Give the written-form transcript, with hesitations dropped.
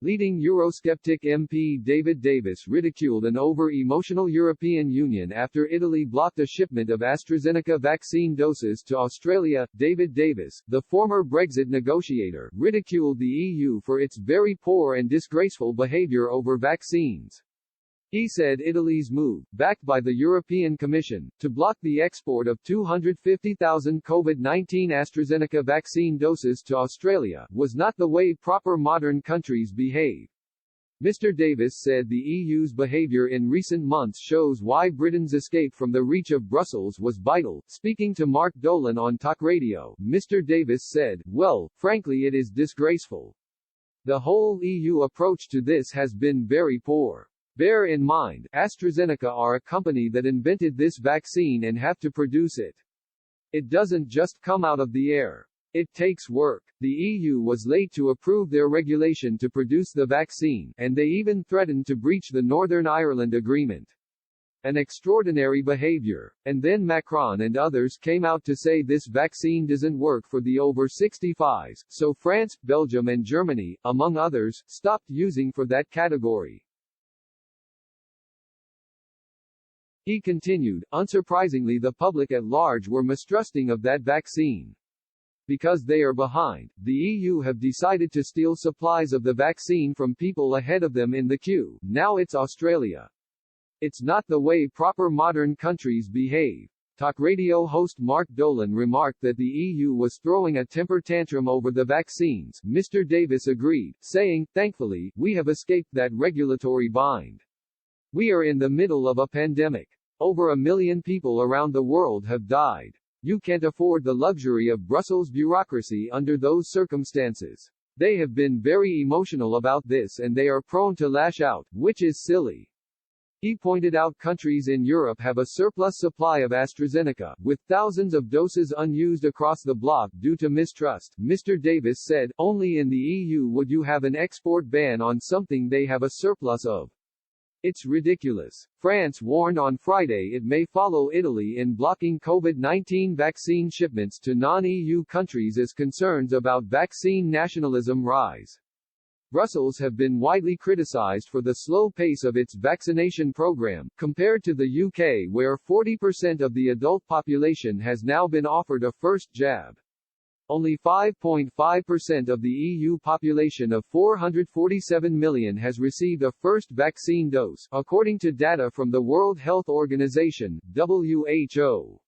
Leading Eurosceptic MP David Davis ridiculed an over-emotional European Union after Italy blocked a shipment of AstraZeneca vaccine doses to Australia. David Davis, the former Brexit negotiator, ridiculed the EU for its very poor and disgraceful behaviour over vaccines. He said Italy's move, backed by the European Commission, to block the export of 250,000 COVID-19 AstraZeneca vaccine doses to Australia, was not the way proper modern countries behave. Mr. Davis said the EU's behaviour in recent months shows why Britain's escape from the reach of Brussels was vital. Speaking to Mark Dolan on Talk Radio, Mr. Davis said, "Well, frankly it is disgraceful. The whole EU approach to this has been very poor. Bear in mind, AstraZeneca are a company that invented this vaccine and have to produce it. It doesn't just come out of the air. It takes work. The EU was late to approve their regulation to produce the vaccine, and they even threatened to breach the Northern Ireland Agreement. An extraordinary behavior. And then Macron and others came out to say this vaccine doesn't work for the over 65s, so France, Belgium and Germany, among others, stopped using for that category." He continued, "Unsurprisingly the public at large were mistrusting of that vaccine. Because they are behind, the EU have decided to steal supplies of the vaccine from people ahead of them in the queue. Now it's Australia. It's not the way proper modern countries behave." Talk Radio host Mark Dolan remarked that the EU was throwing a temper tantrum over the vaccines. Mr. Davis agreed, saying, "Thankfully, we have escaped that regulatory bind. We are in the middle of a pandemic. Over 1 million people around the world have died. You can't afford the luxury of Brussels bureaucracy under those circumstances. They have been very emotional about this and they are prone to lash out, which is silly." He pointed out countries in Europe have a surplus supply of AstraZeneca, with thousands of doses unused across the bloc due to mistrust. Mr. Davis said, "Only in the EU would you have an export ban on something they have a surplus of. It's ridiculous." France warned on Friday it may follow Italy in blocking COVID-19 vaccine shipments to non-EU countries as concerns about vaccine nationalism rise. Brussels have been widely criticized for the slow pace of its vaccination program, compared to the UK where 40% of the adult population has now been offered a first jab. Only 5.5% of the EU population of 447 million has received a first vaccine dose, according to data from the World Health Organization, WHO.